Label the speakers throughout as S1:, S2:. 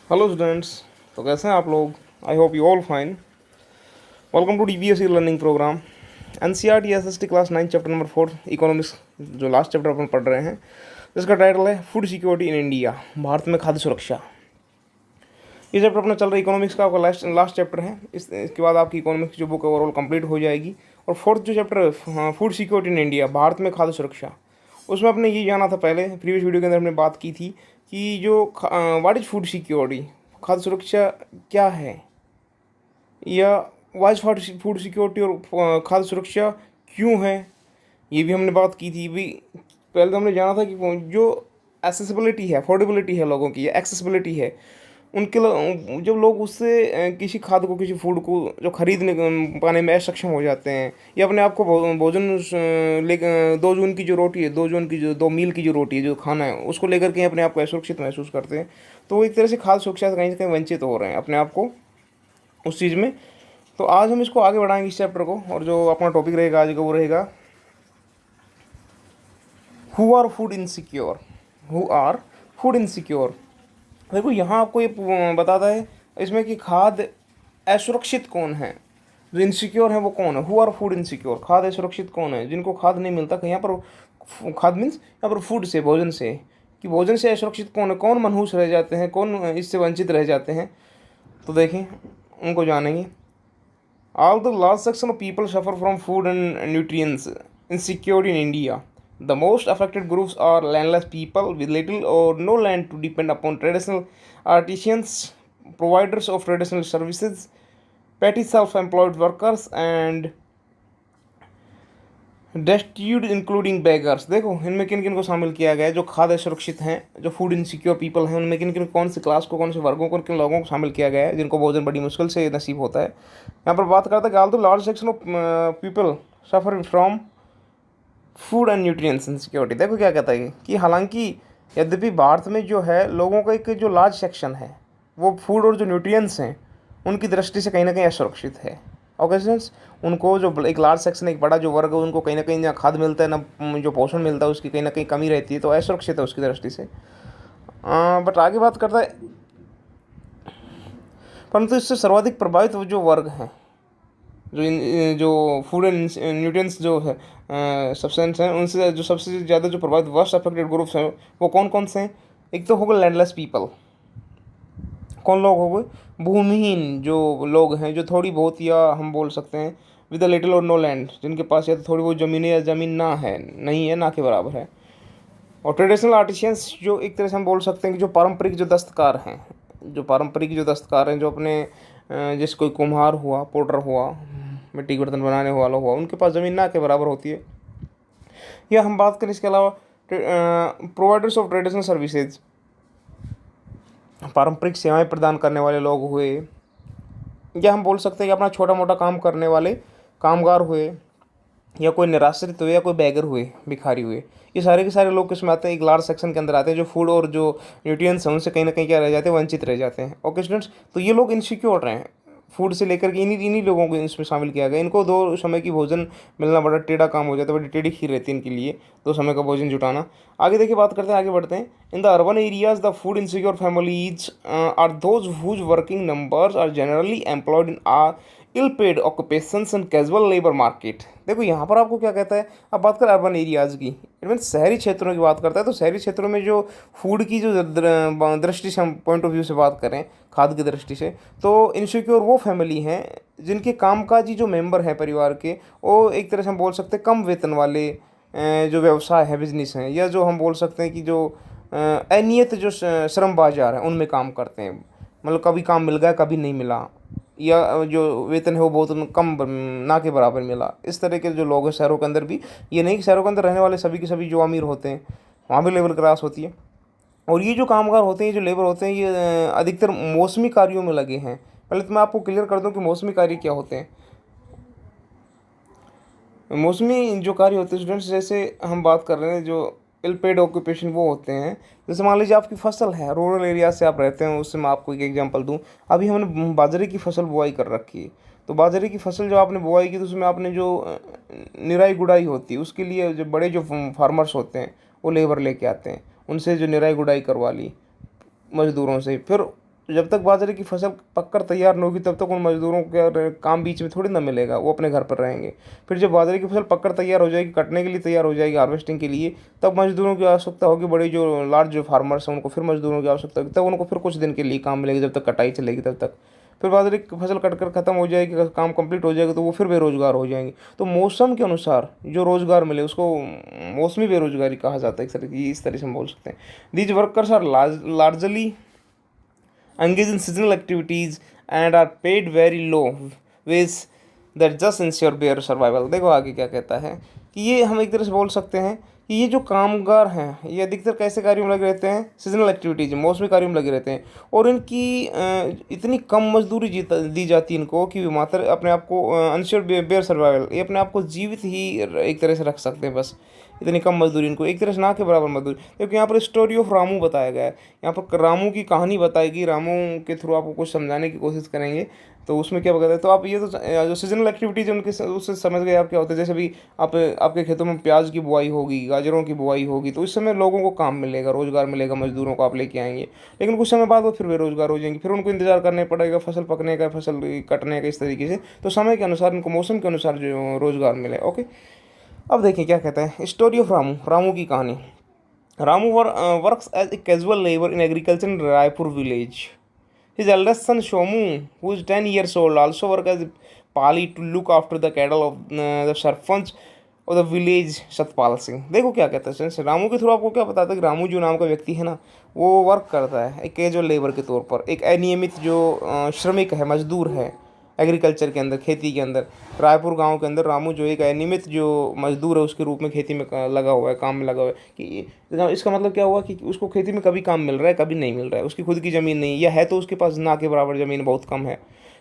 S1: Hello students. तो कैसे हैं आप लोग? I hope you all fine. Welcome to DBSE learning program. NCERT SST class 9 chapter number 4 economics, जो लास्ट चैप्टर अपन पढ़ रहे हैं, जिसका टाइटल है food security in India, Bharat में खाद्य सुरक्षा। ये चैप्टर अपना चल रहा है इकोनॉमिक्स का, आपका लास्ट चैप्टर है। इसके बाद आपकी इकोनॉमिक्स जो बुक ओवरऑल कंप्लीट हो जाएगी। और फोर्थ जो चैप्टर है food security in India, Bharat में खाद्य सुरक्षा, उसमें आपने ये जाना था, पहले प्रीवियस वीडियो के अंदर हमने बात की थी कि जो व्हाट इज़ फूड सिक्योरिटी, खाद्य सुरक्षा क्या है, या वाइज फूड सिक्योरिटी और खाद्य सुरक्षा क्यों है, ये भी हमने बात की थी भी। पहले तो हमने जाना था कि जो एसेसिबिलिटी है, अफोर्डेबिलिटी है लोगों की, या एक्सेसिबिलिटी है उनके जब लोग उससे किसी खाद्य को, किसी फूड को जो खरीदने पाने में असक्षम हो जाते हैं, या अपने आप को भोजन ले 2 जून की जो रोटी है, 2 जून की जो 2 मील की जो रोटी है, जो खाना है, उसको लेकर के अपने आप को असुरक्षित महसूस करते हैं, तो वो एक तरह से खाद्य सुरक्षा से कहीं ना कहीं वंचित हो रहे हैं अपने आप को उस चीज़ में। तो आज हम इसको आगे बढ़ाएंगे इस चैप्टर को, और जो अपना टॉपिक रहेगा आज का वो रहेगा who are food insecure. Who are food insecure. देखो यहाँ आपको ये बताता है इसमें कि खाद्य असुरक्षित कौन है, जो इनसिक्योर है वो कौन है। हु आर फूड इनसिक्योर, खाद्य असुरक्षित कौन है, जिनको खाद्य नहीं मिलता कहीं। यहाँ पर खाद्य मीन्स यहाँ पर फूड से, भोजन से, कि भोजन से असुरक्षित कौन है, कौन मनहूस रह जाते हैं, कौन इससे वंचित रह जाते हैं। तो देखें, उनको जानेंगे। Although large section of people suffer from food and nutrients insecurity in India, the most affected groups are landless people with little or no land to depend upon traditional artisans, providers of traditional services, petty self-employed workers, and destitute including beggars. देखो इनमें किन किन को शामिल किया गया है, जो खाद्य सुरक्षित हैं, जो फूड इनसिक्योर पीपल हैं, उनमें किन किन, कौन सी क्लास को, कौन से वर्गों को, किन लोगों को शामिल किया गया है जिनको भोजन बड़ी मुश्किल से नसीब होता है। यहाँ पर बात करता है कि although large section of people suffer from food and nutrients insecurity. देखो क्या कहता है कि हालांकि यद्यपि भारत में जो है लोगों का एक जो लार्ज सेक्शन है वो फूड और जो न्यूट्रिएंट्स हैं उनकी दृष्टि से कहीं ना कहीं असुरक्षित है। ओके स्टूडेंट्स, उनको जो एक लार्ज सेक्शन, एक बड़ा जो वर्ग है, उनको कहीं ना कहीं ना खाद मिलता है, ना जो पोषण मिलता है, उसकी कहीं ना कहीं कमी रहती है, तो असुरक्षित है उसकी दृष्टि से। बट आगे बात करता है, परंतु इससे सर्वाधिक प्रभावित जो वर्ग हैं, जो फूड एंड न्यूट्रिएंट्स जो है सब्सटेंस हैं, उनसे जो सबसे ज़्यादा जो प्रभावित वर्स्ट अफेक्टेड ग्रुप्स हैं वो कौन कौन से हैं। एक तो होगा लैंडलेस पीपल। कौन लोग हो गए? भूमिहीन जो लोग हैं, जो थोड़ी बहुत, या हम बोल सकते हैं विद अ लिटिल और नो लैंड, जिनके पास या तो थोड़ी बहुत ज़मीन है या ज़मीन ना है, नहीं है, ना के बराबर है। और ट्रेडिशनल आर्टिशियंस, जो एक तरह से हम बोल सकते हैं कि जो पारंपरिक जो दस्तकार हैं, जो पारंपरिक जो दस्तकार हैं, जो अपने जैसे कोई कुम्हार हुआ, पोटर हुआ, मिट्टी के बर्तन बनाने वाला हुआ, उनके पास ज़मीन ना के बराबर होती है। या हम बात करें इसके अलावा प्रोवाइडर्स ऑफ ट्रेडिशनल सर्विसेज, पारंपरिक सेवाएं प्रदान करने वाले लोग हुए, या हम बोल सकते हैं कि अपना छोटा मोटा काम करने वाले कामगार हुए, या कोई निराश्रित हुए, या कोई बैगर हुए, भिखारी हुए। ये सारे के सारे लोग किसमें आते हैं? एक लार्ज सेक्शन के अंदर आते हैं, जो फूड और जो न्यूट्रिएंट्स हैं उनसे कहीं ना कहीं क्या रह जाते हैं? वंचित रह जाते हैं। ओके स्टूडेंट्स, तो ये लोग इनसिक्योर रहे हैं फूड से लेकर के, इन्हीं इन्हीं लोगों को इसमें शामिल किया गया। इनको 2 समय की भोजन मिलना बड़ा टेढ़ा काम हो जाता है, बड़ी टेढ़ी खीर रहती है इनके लिए 2 समय का भोजन जुटाना। आगे देखिए, बात करते हैं, आगे बढ़ते हैं। In the urban areas the food insecure families are those whose working numbers are generally employed in ill paid occupations and casual labour market. देखो यहाँ पर आपको क्या कहता है, अब बात करें अर्बन एरियाज़ की, इट मीन शहरी क्षेत्रों की बात करता है, तो शहरी क्षेत्रों में जो फूड की जो दृष्टि से हम पॉइंट ऑफ व्यू से बात करें, खाद्य की दृष्टि से, तो इनसिक्योर वो फैमिली हैं जिनके कामकाजी जो मेंबर हैं परिवार के, वो एक तरह से हम बोल सकते हैं कम वेतन वाले जो व्यवसाय है, बिजनेस हैं, या जो हम बोल सकते हैं कि जो अनियत जो श्रम बाजार है उनमें काम करते हैं। मतलब कभी काम मिल गया, कभी नहीं मिला, या जो वेतन है वो बहुत कम, ना के बराबर मिला। इस तरह के जो लोग हैं शहरों के अंदर भी, ये नहीं कि शहरों के अंदर रहने वाले सभी के सभी जो अमीर होते हैं, वहाँ भी लेबर क्लास होती है। और ये जो कामगार होते हैं, ये जो लेबर होते हैं, ये अधिकतर मौसमी कार्यों में लगे हैं। पहले तो मैं आपको क्लियर कर दूं कि मौसमी कार्य क्या होते हैं। मौसमी जो कार्य होते हैं स्टूडेंट्स, जैसे हम बात कर रहे हैं जो इल पेड ऑक्यूपेशन, वो होते हैं जैसे मान लीजिए आपकी फसल है, रूरल एरिया से आप रहते हैं, उससे मैं आपको एक एग्जांपल दूं। अभी हमने बाजरे की फसल बुआई कर रखी है, तो बाजरे की फसल जो आपने बुआई की, तो उसमें आपने जो निराई गुड़ाई होती है, उसके लिए जो बड़े जो फार्मर्स होते हैं वो लेबर लेके आते हैं, उनसे जो निराई गुड़ाई करवा ली मज़दूरों से, फिर जब तक बाजरे की फसल पककर तैयार नहीं होगी तब तक उन मजदूरों का काम बीच में थोड़ी ना मिलेगा, वो अपने घर पर रहेंगे। फिर जब बाजरे की फसल पककर तैयार हो जाएगी, कटने के लिए तैयार हो जाएगी, हार्वेस्टिंग के लिए, तब मजदूरों की आवश्यकता होगी। बड़ी जो लार्ज जो फार्मर्स हैं उनको फिर मजदूरों की आवश्यकता होगी, तब उनको फिर कुछ दिन के लिए काम मिलेगा, जब तक कटाई चलेगी तब तक। फिर बाजरे की फसल कट कर ख़त्म हो जाएगी, काम कंप्लीट हो जाएगा, तो वो फिर बेरोजगार हो जाएंगे। तो मौसम के अनुसार जो रोज़गार मिले उसको मौसमी बेरोजगारी कहा जाता है, एक तरह की, इस तरह से हम बोल सकते हैं। These workers are largely engage in seasonal activities and are paid very low wage that just ensure their survival। देखो आगे क्या कहता है कि ये हम एक तरह से बोल सकते हैं कि ये जो कामगार हैं ये अधिकतर कैसे कार्यों में लगे रहते हैं, सीजनल एक्टिविटीज, मौसमी कार्यों में लगे रहते हैं। और इनकी इतनी कम मजदूरी दी जाती है इनको कि वे मात्र अपने आप को अनश्योर बेयर सर्वाइवल, ये अपने आप को जीवित ही एक तरह से रख सकते हैं बस। इतनी कम मजदूरी इनको, एक तरह से ना के बराबर मजदूरी। क्योंकि यहाँ पर स्टोरी ऑफ रामू बताया गया है, यहाँ पर रामू की कहानी बताएगी, रामू के थ्रू आपको कुछ समझाने की कोशिश करेंगे। तो उसमें क्या बताया, तो आप ये तो जो सीजनल एक्टिविटीज है उनके उससे समझ गए आप क्या होता है। जैसे भी आप आपके खेतों में प्याज की बुआई होगी, गाजरों की बुआई होगी, तो इस समय लोगों को काम मिलेगा, रोजगार मिलेगा, मजदूरों को आप लेके आएंगे। लेकिन कुछ समय बाद वो फिर बेरोजगार हो जाएंगे, फिर उनको इंतजार करने पड़ेगा फसल पकने का, फसल कटने का, इस तरीके से। तो समय के अनुसार इनको, मौसम के अनुसार जो रोजगार मिले। ओके, अब देखिए क्या कहता है, स्टोरी ऑफ रामू, रामू की कहानी। Ramu works as a casual labour in agriculture in Raipur village. His eldest son Shomu, who is 10 years old, also works as pali to look after the cattle of the sarpanch और the village Satpal Singh. देखो क्या कहता है, रामू के through आपको क्या बताता है कि रामू जो नाम का व्यक्ति है ना, वो वर्क करता है एक कैजुअल लेबर के तौर पर, एक अनियमित जो श्रमिक है, मजदूर है एग्रीकल्चर के अंदर, खेती के अंदर। रायपुर गांव के अंदर रामू जो एक अनियमित जो मजदूर है उसके रूप में खेती में लगा हुआ है, काम में लगा हुआ है। कि इसका मतलब क्या हुआ कि उसको खेती में कभी काम मिल रहा है, कभी नहीं मिल रहा है, उसकी खुद की ज़मीन नहीं, या है तो उसके पास ना के बराबर ज़मीन बहुत कम है।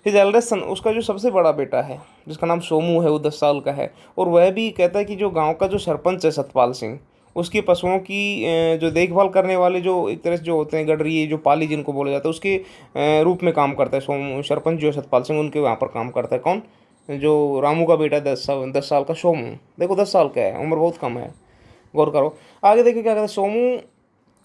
S1: हिज एल्डेस्ट सन, उसका जो सबसे बड़ा बेटा है जिसका नाम सोमू है, वो 10 साल का है। और वह भी कहता है कि जो गाँव का जो सरपंच है सतपाल सिंह, उसके पशुओं की जो देखभाल करने वाले जो एक तरह से जो होते हैं गडरी, जो पाली जिनको बोला जाता है, उसके रूप में काम करता है सोमू। सरपंच जो है सतपाल सिंह, उनके वहाँ पर काम करता है। कौन? जो रामू का बेटा 10 साल का सोमू। देखो 10 साल का है, उम्र बहुत कम है, गौर करो। आगे देखिए क्या कहता है, Somu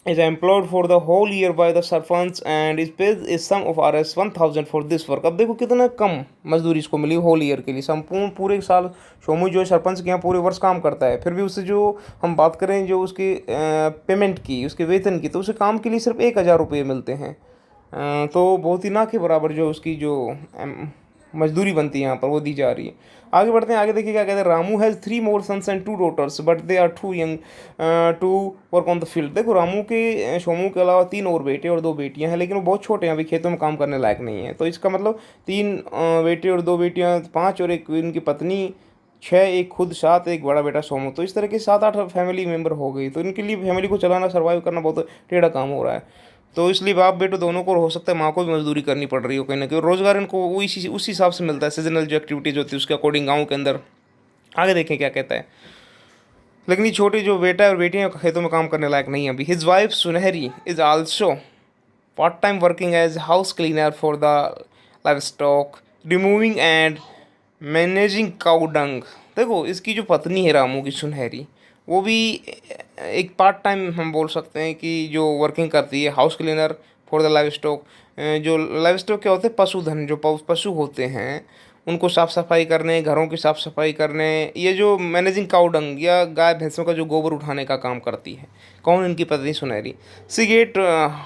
S1: is employed for the whole year by the sarpanch and is paid a sum of Rs 1000 for this work। अब देखो कितना कम मजदूरी इसको मिली होल ईयर के लिए, संपूर्ण पूरे साल। सोमू जो है सरपंच के यहाँ पूरे वर्ष काम करता है, फिर भी उससे जो हम बात करें जो उसकी पेमेंट की, उसके वेतन की, तो उसे काम के लिए सिर्फ 1000 रुपये मिलते हैं। तो बहुत ही ना के बराबर जो उसकी जो मजदूरी बनती है यहाँ पर वो दी जा रही है। आगे बढ़ते हैं, आगे देखिए क्या कहते हैं, Ramu has 3 more sons and 2 daughters but they are too young to work on the field. देखो रामू के, सोमू के अलावा 3 और बेटे और 2 बेटियां हैं, लेकिन वो बहुत छोटे हैं, अभी खेतों में काम करने लायक नहीं है। तो इसका मतलब 3 बेटे और 2 बेटियां, 5 और एक इनकी पत्नी, 6, एक खुद 7, एक बड़ा बेटा सोमू। तो इस तरह के 7-8 फैमिली मेम्बर हो गई। तो इनके लिए फैमिली को चलाना, सर्वाइव करना बहुत टेढ़ा काम हो रहा है। तो इसलिए बाप बेटो दोनों को हो सकता है, माँ को भी मजदूरी करनी पड़ रही हो कहीं ना कहीं। रोजगार इनको उसी हिसाब से मिलता है, सीजनल जो एक्टिविटीज़ होती है उसके अकॉर्डिंग गाँव के अंदर। आगे देखें क्या कहता है, लेकिन ये छोटे जो बेटा है और बेटियाँ खेतों में काम करने लायक नहीं है अभी। His wife Sunhari is also part time working as house cleaner for the livestock, removing and managing cow dung. देखो इसकी जो पत्नी है रामू की, सुनहरी, वो भी एक पार्ट टाइम हम बोल सकते हैं कि जो वर्किंग करती है, house cleaner for the live stock. जो लाइव स्टॉक क्या होते हैं, पशुधन, जो पशु होते हैं उनको साफ़ सफाई करने, घरों की साफ़ सफाई करने, ये जो मैनेजिंग काउ डंग या गाय भैंसों का जो गोबर उठाने का काम करती है। कौन? इनकी पत्नी Sunehri. She get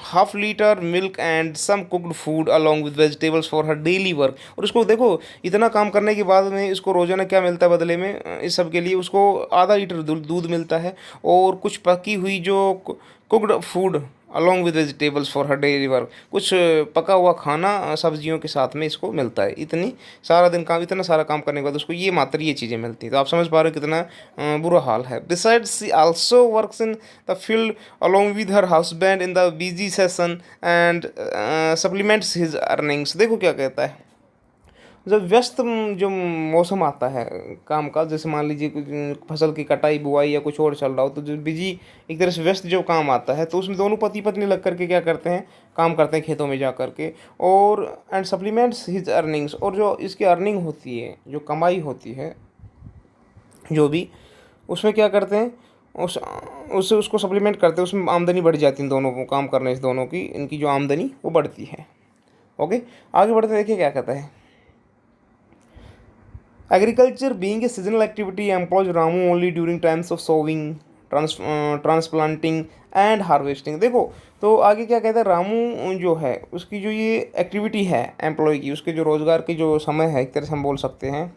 S1: half litre milk and some cooked food along with vegetables for her daily work. और उसको देखो इतना काम करने के बाद में इसको रोजाना क्या मिलता है बदले में, इस सब के लिए उसको आधा लीटर दूध मिलता है और कुछ पकी हुई जो cooked food along with vegetables for her daily work, कुछ पका हुआ खाना सब्जियों के साथ में इसको मिलता है। इतनी सारा दिन काम, इतना सारा काम करने के बाद उसको ये मात्र ये चीज़ें मिलती हैं। तो आप समझ पा रहे हो कितना बुरा हाल है। Besides she also works in the field along with her husband in the busy session and supplements his earnings. देखो क्या कहता है, जब व्यस्त जो मौसम आता है काम का, जैसे मान लीजिए कुछ फसल की कटाई, बुआई या कुछ और चल रहा हो, तो जो बिजी एक तरह से व्यस्त जो काम आता है, तो उसमें दोनों पति पत्नी लग करके क्या करते हैं, काम करते हैं खेतों में जा करके। और एंड सप्लीमेंट्स हिज अर्निंग्स, और जो इसकी अर्निंग होती है, जो कमाई होती है जो भी, उसमें क्या करते हैं, उसको सप्लीमेंट करते हैं, उसमें आमदनी बढ़ जाती है। इन दोनों को काम करने से दोनों की, इनकी जो आमदनी वो बढ़ती है। ओके, आगे बढ़ते देखिए क्या कहता है। Agriculture being a seasonal activity employees Ramu only during times of sowing, transplanting and harvesting. देखो तो आगे क्या कहता है, रामू जो है उसकी जो ये एक्टिविटी है एम्प्लॉय की, उसके जो रोज़गार की जो समय है एक तरह से हम बोल सकते हैं,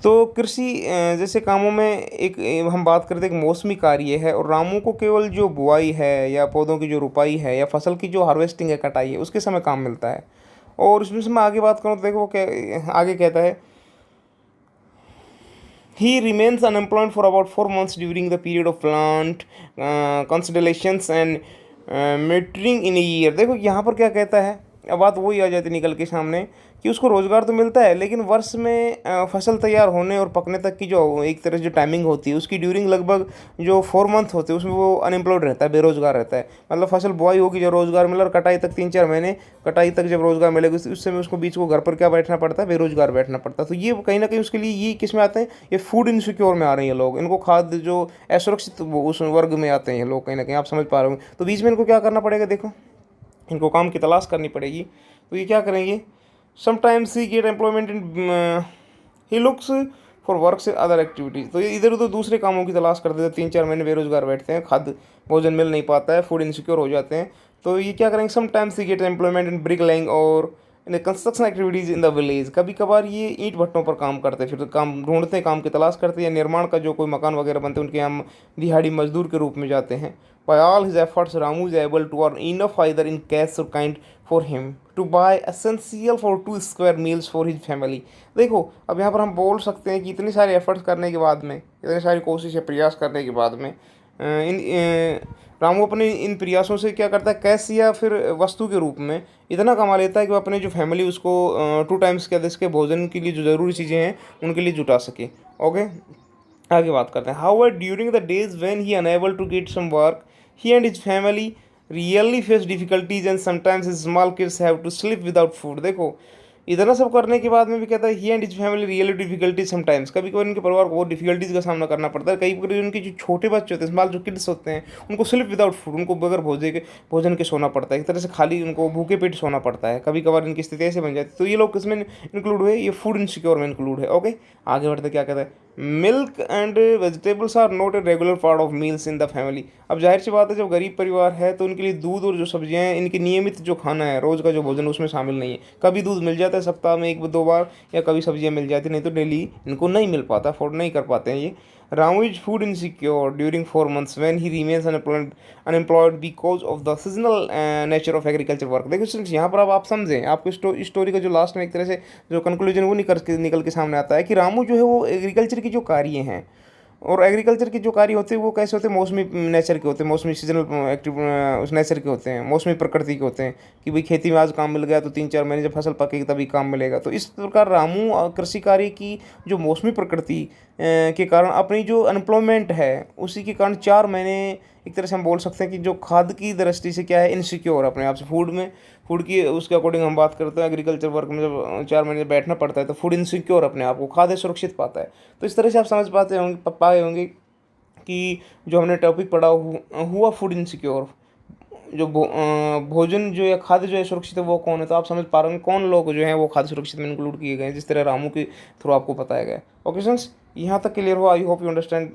S1: तो कृषि जैसे कामों में हम बात करते हैं एक मौसमी कार्य है, और रामू को केवल जो बुआई है या पौधों की जो रुपाई है या फसल की जो हार्वेस्टिंग है, कटाई है, उसके समय काम मिलता है। और उसमें से मैं आगे बात करूँ तो देखो वो क्या आगे कहता है, he remains unemployed for about 4 months during the period of plant constellations and maturing in a year। देखो यहाँ पर क्या कहता है, अब बात वही आ जाती है निकल के सामने कि उसको रोज़गार तो मिलता है, लेकिन वर्ष में फसल तैयार होने और पकने तक की जो एक तरह से जो टाइमिंग होती है उसकी ड्यूरिंग लगभग जो 4 मंथ होते हैं उसमें वो अनएम्प्लॉयड रहता है, बेरोज़गार रहता है। मतलब फसल बुआई होगी जब रोज़गार मिला, और कटाई तक 3-4 महीने, कटाई तक जब रोज़गार मिलेगा उस समय उसको बीच को घर पर क्या बैठना पड़ता है, बेरोज़गार बैठना पड़ता है। तो ये कहीं ना कहीं उसके लिए ये किस में आते हैं, ये फूड इनसिक्योर में आ रहे हैं लोग, इनको खाद्य जो असुरक्षित उस वर्ग में आते हैं ये लोग, कहीं ना कहीं आप समझ पा रहे होंगे। तो बीच में इनको क्या करना पड़ेगा, देखो इनको काम की तलाश करनी पड़ेगी। तो ये क्या करेंगे, sometimes he get employment in, he looks for work से अदर एक्टिविटीज़। तो ये इधर उधर दूसरे कामों की तलाश करते थे, 3-4 महीने बेरोजगार बैठते हैं, खाद्य भोजन मिल नहीं पाता है, फूड इनसिक्योर हो जाते हैं। तो ये क्या करेंगे, sometimes he get employment in brick lying और in construction activities in the village. कभी कभार ये ईंट भट्टों पर काम करते हैं, फिर तो काम ढूंढते हैं, काम की तलाश करते हैं, या निर्माण का जो कोई मकान वगैरह बनते हैं उनके हम दिहाड़ी मजदूर के रूप में जाते हैं। By all his efforts, Ramu is able to earn enough either in cash or kind for him to buy essential for 2 square meals for his family। देखो अब यहाँ पर हम बोल सकते हैं कि इतने सारे एफर्ट्स करने के बाद में, इतने सारी कोशिश या प्रयास करने के बाद में रामू अपने इन प्रयासों से क्या करता है, कैश या फिर वस्तु के रूप में इतना कमा लेता है कि वो अपने जो फैमिली उसको 2 टाइम्स के इसके भोजन के लिए जो ज़रूरी चीज़ें हैं उनके लिए जुटा सके। ओके, आगे बात करते हैं। However during the days when he unable to get some work, he and his family really face difficulties and sometimes his small kids have to sleep without food। देखो इतना सब करने के बाद में भी कहता है he and his family really difficulties sometimes, कभी कभी उनके परिवार को बहुत डिफिकल्टीज का सामना करना पड़ता है। कई कभी उनके जो छोटे बच्चे होते हैं, स्मॉल जो किड्स होते हैं, उनको स्लिप विदाउट फूड, उनको बगैर भोजन के सोना पड़ता है, एक तरह से खाली उनको भूखे पेट सोना पड़ता है। कभी कभार इनकी स्थिति ऐसे बन जाती है। तो ये लोग किसमें इंक्लूड हुए, ये फूड इनसिक्योर में इंक्लूड है। ओके, आगे बढ़ते क्या कहता है, milk and vegetables are not a regular part of meals in the family. अब जाहिर सी बात है जब गरीब परिवार है तो उनके लिए दूध और जो सब्जियां हैं, इनकी नियमित जो खाना है, रोज़ का जो भोजन उसमें शामिल नहीं है। कभी दूध मिल जाता है सप्ताह में 1-2 बार, या कभी सब्जियां मिल जाती, नहीं तो डेली इनको नहीं मिल पाता, अफोर्ड नहीं कर पाते हैं ये। Ramu is food insecure during 4 months when he remains unemployed because of the seasonal nature of agriculture work। देखो स्टूडेंट्स यहाँ पर अब आप समझें, आपको स्टोरी का जो लास्ट में एक तरह से जो कंक्लूजन वो निकल के सामने आता है कि रामू जो है वो एग्रीकल्चर की जो कार्य हैं, और एग्रीकल्चर के जो कार्य होते हैं वो कैसे होते हैं, मौसमी नेचर के होते हैं, मौसमी सीजनल एक्टिव उस नेचर के होते हैं, मौसमी प्रकृति के होते हैं कि भाई खेती में आज काम मिल गया तो 3-4 महीने जब फसल पकेगी तभी काम मिलेगा। तो इस प्रकार रामू कृषि कार्य की जो मौसमी प्रकृति के कारण अपनी जो अनएम्प्लॉयमेंट है उसी के कारण 4 महीने एक तरह से हम बोल सकते हैं कि जो खाद्य की दृष्टि से क्या है, इनसिक्योर अपने आप से, फूड की उसके अकॉर्डिंग हम बात करते हैं। एग्रीकल्चर वर्क में जब 4 महीने बैठना पड़ता है तो फूड इनसिक्योर अपने आप को खाद्य सुरक्षित पाता है। तो इस तरह से आप समझ पाए होंगे कि जो हमने टॉपिक पढ़ा हुआ फूड इनसिक्योर, जो भोजन जो या खाद्य जो है सुरक्षित है वो कौन है। तो आप समझ पा रहे होंगे कौन लोग जो हैं वो खाद्य सुरक्षित में इंक्लूड किए गए हैं, जिस तरह रामू के थ्रू आपको बताया गया है। ओके फ्रेंड्स, यहाँ तक क्लियर हो, आई होप यू अंडरस्टैंड।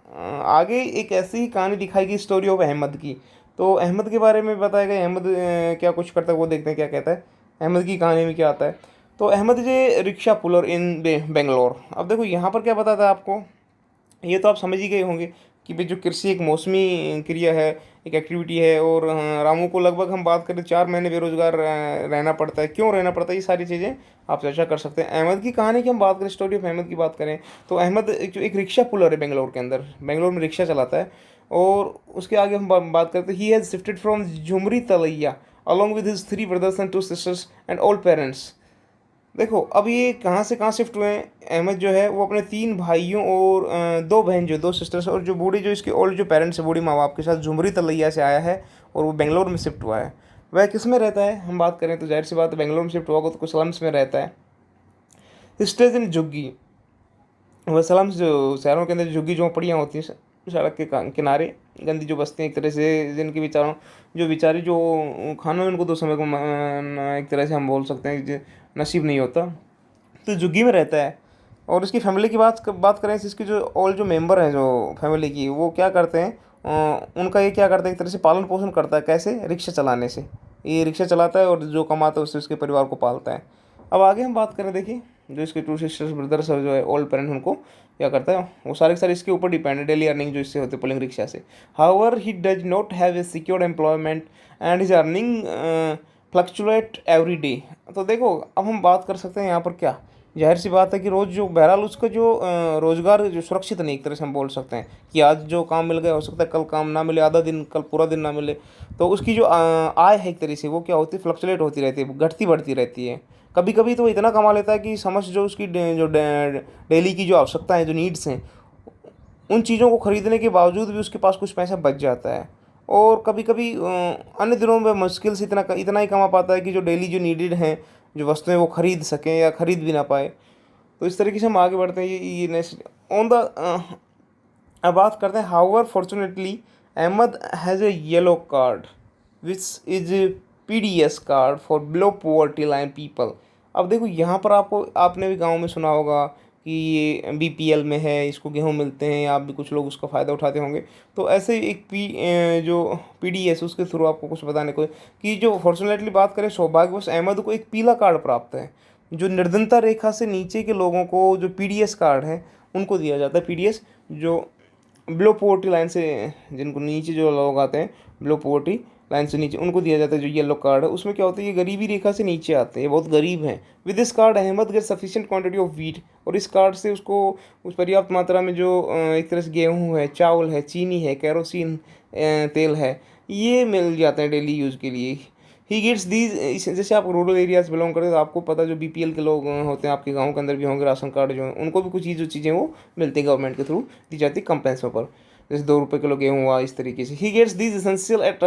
S1: आगे एक ऐसी ही कहानी दिखाई गई स्टोरी ऑफ अहमद की। तो अहमद के बारे में बताया गया, अहमद क्या कुछ करता है वो देखते हैं क्या कहता है। अहमद की कहानी में क्या आता है, तो अहमद जे रिक्शा पुलर इन बेंगलोर। अब देखो यहाँ पर क्या बताता है आपको, ये तो आप समझ ही गए होंगे कि भाई जो कृषि एक मौसमी क्रिया है, एक एक्टिविटी है, और रामू को लगभग हम बात करें 4 महीने बेरोजगार रहना पड़ता है। क्यों रहना पड़ता है, ये सारी चीज़ें आप चर्चा कर सकते हैं। अहमद की कहानी की हम बात करें, स्टोरी ऑफ अहमद की बात करें, तो अहमद जो एक रिक्शा पुलर है बेंगलोर के अंदर, बेंगलोर में रिक्शा चलाता है। और उसके आगे हम बात करते हैं, he has shifted from Jhumri Telaiya along with his 3 brothers and 2 sisters and old parents. देखो अब ये कहाँ से कहाँ शिफ्ट हुए हैं, अहमद जो है वो अपने 3 भाइयों और 2 बहन जो 2 सिस्टर्स और जो बूढ़ी जो इसके ओल्ड जो पेरेंट्स है, बूढ़ी माँ बाप के साथ झुमरी तलैया से आया है, और वो बेंगलोर में शिफ्ट हुआ है। वह किस में रहता है, हम बात करें तो जाहिर सी बात है बेंगलोर में शिफ्ट हुआ तो कुछ स्लम्स में रहता है। स्टेज इन झुग्गी, वह स्लम्स जो शहरों के अंदर झुग्गी झोंपड़ियाँ होती हैं सड़क के किनारे, गंदी जो बस्ती हैं एक तरह से, जिनके बेचारों जो बेचारी जो खाना उनको 2 समय को एक तरह से हम बोल सकते हैं नसीब नहीं होता, तो झुग्गी में रहता है। और उसकी फैमिली की बात करें तो इसकी जो ऑल जो मेंबर हैं जो फैमिली की, वो क्या करते हैं, उनका ये क्या करता है, एक तरह से पालन पोषण करता है। कैसे? रिक्शा चलाने से। ये रिक्शा चलाता है और जो कमाता है उससे उसके परिवार को पालता है। अब आगे हम बात करें, देखिए जो इसके 2 सिस्टर्स ब्रदर्स और जो है ओल्ड पेरेंट, उनको क्या करता है, वो सारे के सारे इसके ऊपर डिपेंड है, डेली अर्निंग जो इससे होती है पुलिंग रिक्शा से। However he does not have a secured employment and his earning fluctuate every day. तो देखो अब हम बात कर सकते हैं यहाँ पर क्या, जाहिर सी बात है कि रोज़ जो बहरहाल उसका जो रोज़गार जो सुरक्षित नहीं, एक तरह से हम बोल सकते हैं कि आज जो काम मिल गया हो सकता है कल काम ना मिले, आधा दिन कल पूरा दिन ना मिले। तो उसकी जो आय है एक तरह से वो क्या होती है, फ्लक्चुएट होती रहती है, घटती बढ़ती रहती है। कभी कभी तो वो इतना कमा लेता है कि समझ जो उसकी डेली की जो आवश्यकता है, जो नीड्स हैं, उन चीज़ों को खरीदने के बावजूद भी उसके पास कुछ पैसा बच जाता है। और कभी कभी अन्य दिनों में मुश्किल से इतना इतना ही कमा पाता है कि जो डेली जो नीडेड हैं, जो वस्तुएं वो खरीद सकें या खरीद भी ना पाए। तो इस तरीके से हम आगे बढ़ते हैं। ये नेक्स्ट ऑन द अब बात करते हैं। However fortunately Ahmad has a yellow card which is PDS card for below poverty line people. अब देखो यहाँ पर आपने भी गांव में सुना होगा कि ये BPL में है, इसको गेहूँ मिलते हैं, आप भी कुछ लोग उसका फ़ायदा उठाते होंगे। तो ऐसे ही एक जो PDS उसके थ्रू आपको कुछ बताने को कि जो फॉर्चुनेटली बात करें, सौभाग्यवश अहमद को एक पीला कार्ड प्राप्त है। जो निर्धनता रेखा से नीचे के लोगों को जो PDS कार्ड है उनको दिया जाता है। PDS जो बिलो पोवर्टी लाइन से, जिनको नीचे जो लोग आते हैं बिलो पोवर्टी लाइन से नीचे, उनको दिया जाता है जो येलो कार्ड है। उसमें क्या होता है, ये गरीबी रेखा से नीचे आते हैं, बहुत गरीब हैं। With this card Ahmad get sufficient quantity of wheat. और इस कार्ड से उसको उस पर्याप्त मात्रा में जो एक तरह से गेहूँ है, चावल है, चीनी है, केरोसिन तेल है, ये मिल जाते हैं डेली यूज़ के लिए। ही गेट्स दीज, जैसे आप रूरल एरिया से बिलोंग करते हैं तो आपको पता जो BPL के लोग होते हैं आपके गाँव के अंदर भी होंगे, राशन कार्ड जो हैं उनको भी कुछ जो चीज़ें वो मिलती है गवर्नमेंट के थ्रू, दी जाती है कम पैसों पर, जैसे 2 रुपये किलो गेहूँ हुआ, इस तरीके से। He gets these essential at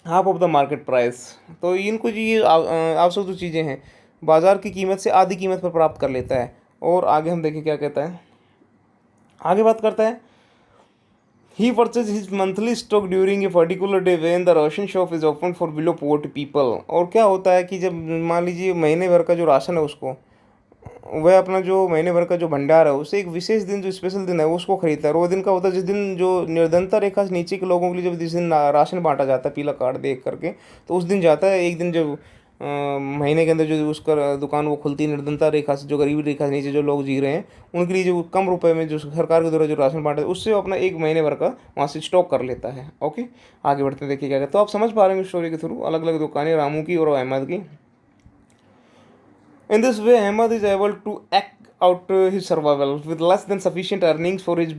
S1: half of the market price. तो इनको जो ये आवश्यक जो चीज़ें हैं बाज़ार की कीमत से आधी कीमत पर प्राप्त कर लेता है। और आगे हम देखें क्या कहता है, आगे बात करता है। He purchases his monthly stock during a particular day when the ration shop is open for below poverty people। और क्या होता है कि जब मान लीजिए महीने भर का जो राशन है उसको, वह अपना जो महीने भर का जो भंडार है उसे एक विशेष दिन, जो स्पेशल दिन है वो उसको खरीदता है। और वो दिन का होता है जिस दिन जो निर्धनता रेखा से नीचे के लोगों के लिए जब जिस दिन राशन बांटा जाता है पीला कार्ड देख करके, तो उस दिन जाता है। एक दिन जब महीने के अंदर जो उसका दुकान वो खुलती है, निर्धनता रेखा से, जो गरीबी रेखा से नीचे जो लोग जी रहे हैं उनके लिए जो कम रुपए में जो सरकार के द्वारा जो राशन बांटा है उससे वो अपना 1 महीने भर का वहाँ से स्टॉक कर लेता है। ओके, आगे बढ़ते हैं, देखिए क्या कहते हैं। तो आप समझ पा रहे हैं स्टोरी के थ्रू, अलग अलग दुकानें रामू की और अहमद की। In this way, Ahmad is able to act out his survival with less than sufficient earnings for his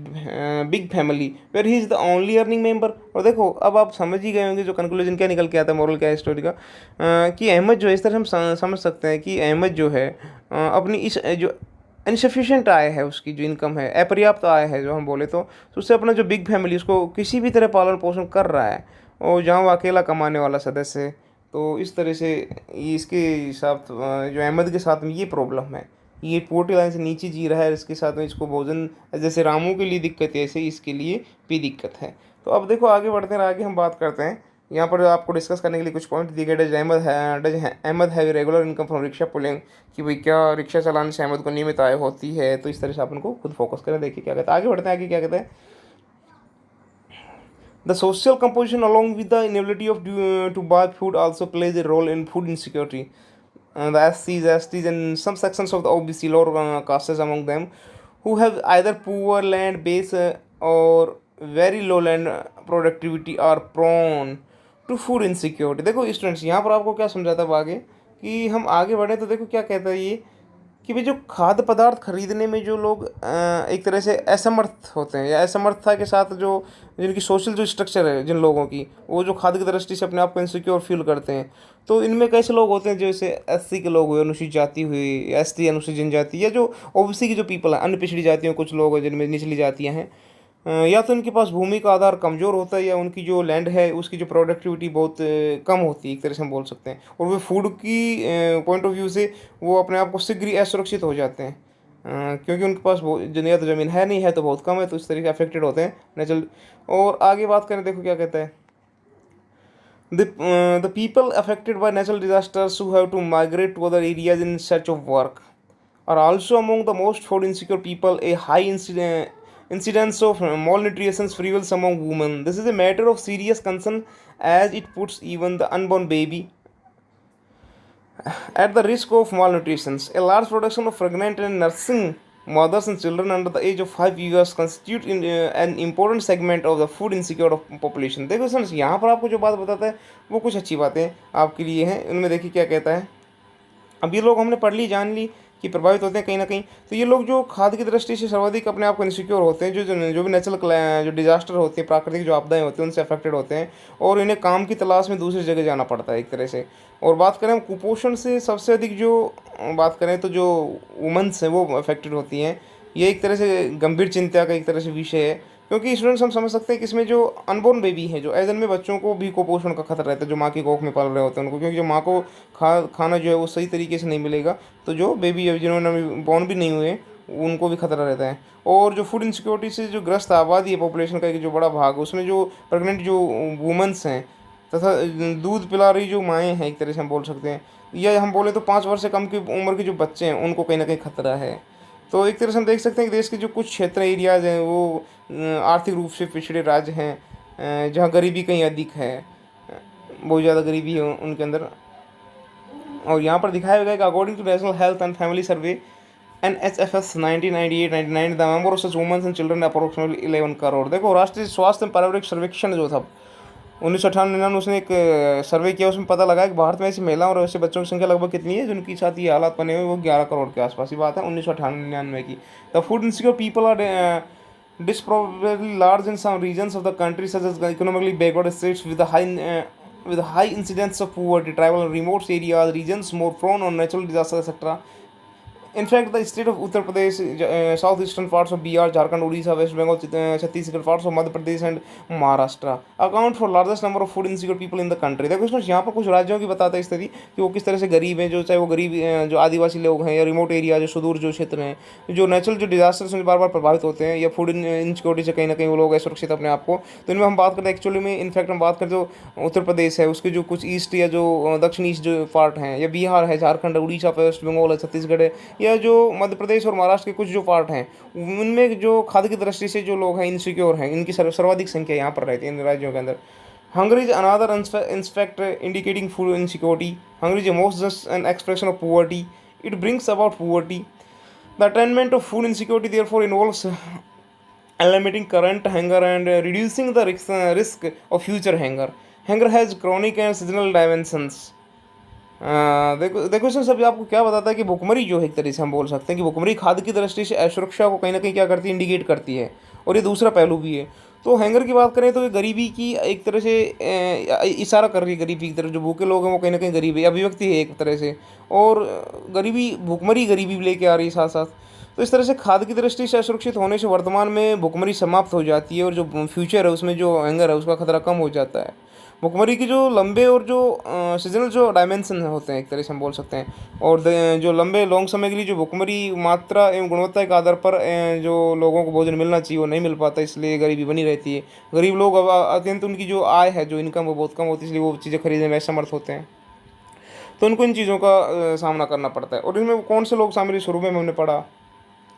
S1: big family, where he is the only earning member। और देखो अब आप समझ ही गए होंगे जो कंक्लूजन क्या निकल के आता है, मॉरल क्या है स्टोरी का, कि अहमद जो है, इस तरह हम समझ सकते हैं कि अहमद जो है अपनी इस जो इनसफिशिएंट आय है, उसकी जो इनकम है, अपर्याप्त आय है जो हम बोले तो उससे अपना जो बिग फैमिली उसको किसी भी तरह पालन पोषण कर रहा है, और जहाँ वो अकेला कमाने वाला सदस्य है। तो इस तरह से इसके साथ जो अहमद के साथ में ये प्रॉब्लम है, ये पोवर्टी लाइन से नीचे जी रहा है, इसके साथ में इसको भोजन, जैसे रामू के लिए दिक्कत है ऐसे इसके लिए भी दिक्कत है। तो अब देखो आगे बढ़ते हैं, आगे हम बात करते हैं। यहाँ पर आपको डिस्कस करने के लिए कुछ पॉइंट दिए गए। डज अहमद है regular income from rickshaw pulling, कि भाई क्या रिक्शा चलाने से अहमद को नियमित आय होती है। तो इस तरह से अपन को खुद फोकस करें, देखिए क्या कहते हैं। आगे बढ़ते हैं, आगे क्या कहते हैं। The social composition along with the inability of to buy food also plays a role in food insecurity. The SCs, STs and some sections of the OBC lower castes among them who have either poor land base or very low land productivity are prone to food insecurity। देखो students यहाँ पर आपको क्या समझाता है आगे, कि हम आगे बढ़े तो देखो क्या कहता है ये, कि भाई जो खाद्य पदार्थ खरीदने में जो लोग एक तरह से असमर्थ होते हैं, या असमर्थता के साथ जो जिनकी सोशल जो स्ट्रक्चर है जिन लोगों की, वो जो खाद्य की दृष्टि से अपने आप को इनसिक्योर फील करते हैं। तो इनमें कैसे लोग होते हैं, जैसे SC के लोग हुए, अनुसूचित जाति हुई, ST अनुसूचित जनजाति, या जो OBC की जो पीपल है, अन्य पिछड़ी जातियों कुछ लोग हैं जिनमें निचली जातियाँ हैं, या तो उनके पास भूमि का आधार कमज़ोर होता है, या उनकी जो लैंड है उसकी जो प्रोडक्टिविटी बहुत कम होती है, एक तरह से हम बोल सकते हैं। और वे फूड की पॉइंट ऑफ व्यू से वो अपने आप को शीघ्र ही असुरक्षित हो जाते हैं। क्योंकि उनके पास वो या तो ज़मीन है नहीं है तो बहुत कम है, तो इस तरीके अफेक्टेड होते हैं नेचुरल। और आगे बात करें, देखो क्या कहता है, the people affected by natural disasters who have to migrate to other areas in search of work are also among the most food insecure people. A high incidence of malnutrition prevails among women. This is a matter of serious concern as it puts even the unborn baby at the risk of malnutrition. A large proportion of pregnant and nursing mothers and children under the age of 5 years constitute an important segment of the food insecure of population. देखो sir, यहाँ पर आपको जो बात बताता है वो कुछ अच्छी बातें आपके लिए हैं। उनमें देखिए क्या कहता है। अब ये लोग हमने पढ़ ली, जान ली कि प्रभावित होते हैं कहीं ना कहीं। तो ये लोग जो खाद्य की दृष्टि से सर्वाधिक अपने आप को इनसिक्योर होते हैं, जो भी नेचुरल जो डिजास्टर होती है, प्राकृतिक जो आपदाएं होती हैं उनसे अफेक्टेड होते हैं, और इन्हें काम की तलाश में दूसरी जगह जाना पड़ता है एक तरह से। और बात करें हम कुपोषण से सबसे अधिक जो बात करें तो जो वुमेन्स हैं वो अफेक्टेड होती हैं। ये एक तरह से गंभीर चिंता का एक तरह से विषय है, क्योंकि स्टूडेंट्स हम समझ सकते हैं कि इसमें जो अनबोर्न बेबी है, जो एजन में बच्चों को भी कुपोषण का खतरा रहता है, जो माँ की कोख में पल रहे होते हैं उनको, क्योंकि जो माँ को खाना जो है वो सही तरीके से नहीं मिलेगा, तो जो बेबी है जिन्होंने बॉर्न भी नहीं हुए उनको भी खतरा रहता है। और जो फूड इनसिक्योरिटी से जो ग्रस्त आबादी है पॉपुलेशन का एक जो बड़ा भाग, उसमें जो प्रेग्नेंट जो वुमेंस हैं तथा दूध पिला रही जो माएँ हैं एक तरह से हम बोल सकते हैं, या हम बोले तो 5 वर्ष से कम की उम्र के जो बच्चे हैं उनको कहीं ना कहीं खतरा है। तो एक तरह से हम देख सकते हैं कि देश के जो कुछ क्षेत्र एरियाज हैं वो आर्थिक रूप से पिछड़े राज्य हैं, जहाँ गरीबी कहीं अधिक है, बहुत ज़्यादा गरीबी है उनके अंदर। और यहाँ पर दिखाया गया कि according to national health and family survey NHFS 1998-99 the number of such womens and children approximately 11 crore. देखो, राष्ट्रीय स्वास्थ्य एवं पारिवारिक सर्वेक्षण जो था 1998 में उसने एक सर्वे किया, उसमें पता लगा कि भारत में ऐसी महिलाओं और ऐसे बच्चों की संख्या लगभग कितनी है जिनके साथ ये हालात बने हुए, वो 11 करोड़ के आसपास ही बात है 1998-99 की। The food insecure people are disproportionately large in some regions of the country, such as economically backward states with high incidence of poverty, tribal and remote areas, regions more prone on natural disasters, etc. In fact, the state of Uttar Pradesh, southeastern parts of Bihar, Jharkhand, Odisha, West Bengal, Chhattisgarh, parts of Madhya Pradesh and Maharashtra account for largest number of food insecure people in the country। देखो इसमें यहाँ पर कुछ राज्यों की बताता है स्थिति कि वो किस तरह से गरीब हैं, जो चाहे वो गरीब जो आदिवासी लोग हैं या रिमोट एरिया जो सुदूर जो क्षेत्र हैं, जो नेचुरल जो डिजास्टर से बार बार प्रभावित होते हैं, या फूड इनसिक्योरिटी से कहीं ना कहीं वो लोग असुरक्षित अपने आप को। तो इनमें हम बात करते हैं एक्चुअली में, इनफैक्ट हम बात करते जो उत्तर प्रदेश है उसके जो कुछ ईस्ट या जो दक्षिण ईस्ट जो पार्ट हैं, या बिहार है, झारखंड, उड़ीसा, वेस्ट बंगाल है, छत्तीसगढ़ है, या जो मध्य प्रदेश और महाराष्ट्र के कुछ जो पार्ट हैं, उनमें जो खाद्य की दृष्टि से जो लोग हैं इनसिक्योर हैं, इनकी सर्वाधिक संख्या यहाँ पर रहती है इन राज्यों के अंदर। Hunger is another aspect indicating food insecurity. Hunger is a most just an expression of poverty. It brings about poverty. The attainment of food insecurity therefore involves eliminating current hunger and reducing the risk of future hunger. Hunger has chronic and seasonal dimensions. देखो इसमें सब आपको क्या बताता है कि भुखमरी जो है एक तरीके से हम बोल सकते हैं कि भुखमरी खाद्य की दृष्टि से असुरक्षा को कहीं ना कहीं क्या करती है, इंडिकेट करती है। और ये दूसरा पहलू भी है। तो हैंगर की बात करें तो ये गरीबी की एक तरह से इशारा कर रही है, गरीबी की तरफ। जो भूखे लोग हैं वो कहीं ना कहीं गरीबी अभिव्यक्ति है एक तरह से, और गरीबी भुखमरी गरीबी भी लेके आ रही है साथ साथ। तो इस तरह से खाद्य की दृष्टि से असुरक्षित होने से वर्तमान में भुखमरी समाप्त हो जाती है, और जो फ्यूचर है उसमें जो हैंगर है उसका खतरा कम हो जाता है। भुखमरी की जो लंबे और जो सीजनल जो डायमेंशन होते हैं एक तरह से हम बोल सकते हैं, और जो लंबे लॉन्ग समय के लिए जो भुखमरी मात्रा एवं गुणवत्ता के आधार पर जो लोगों को भोजन मिलना चाहिए वो नहीं मिल पाता, इसलिए गरीबी बनी रहती है। गरीब लोग अब अत्यंत उनकी जो आय है, जो इनकम वो बहुत कम होती है, इसलिए वो चीज़ें खरीदने में असमर्थ होते हैं। तो उनको इन चीज़ों का सामना करना पड़ता है। और इनमें कौन से लोग शामिल, शुरू में हमने पढ़ा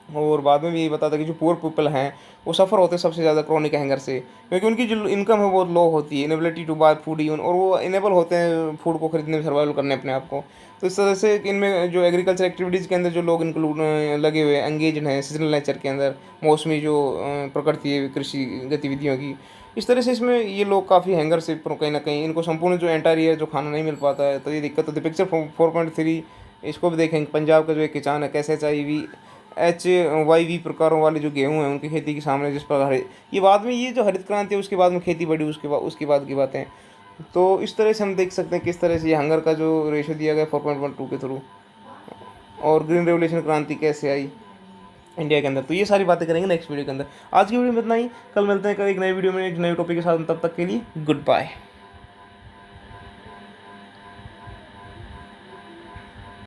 S1: और बाद में भी यही बताता कि जो पुअर पीपल हैं वो सफ़र होते हैं सबसे ज़्यादा क्रॉनिक हैंगर से, क्योंकि उनकी जो इनकम है वो लो होती है, inability to buy food even, और वो इनेबल होते हैं फूड को खरीदने में, सर्वाइवल करने अपने आप को। तो इस तरह से इनमें जो एग्रीकल्चर एक्टिविटीज़ के अंदर जो लोग इंक्लूड लगे हुए हैं, एंगेज हैं सीजनल नेचर के अंदर, मौसमी जो प्रकृति है कृषि गतिविधियों की, इस तरह से इसमें ये लोग काफ़ी हैंगर से कहीं ना कहीं इनको संपूर्ण जो एंटायर ईयर जो खाना नहीं मिल पाता है, तो ये दिक्कत होती है। पिक्चर 4.3 इसको भी देखेंगे। पंजाब का जो एक किसान है, कैसे HYV प्रकारों वाले जो गेहूँ हैं उनकी खेती के सामने जिस प्रकार है, ये बाद में ये जो हरित क्रांति है उसके बाद में खेती बढ़ी, उसके बाद की बातें। तो इस तरह से हम देख सकते हैं किस तरह से ये हंगर का जो रेशो दिया गया 4.12 के थ्रू, और ग्रीन रेवोल्यूशन क्रांति कैसे आई इंडिया के अंदर। तो ये सारी बातें करेंगे नेक्स्ट वीडियो के अंदर। आज की वीडियो में इतना ही, कल मिलते हैं एक नई वीडियो में एक नए टॉपिक के साथ। तब तक के लिए गुड बाय।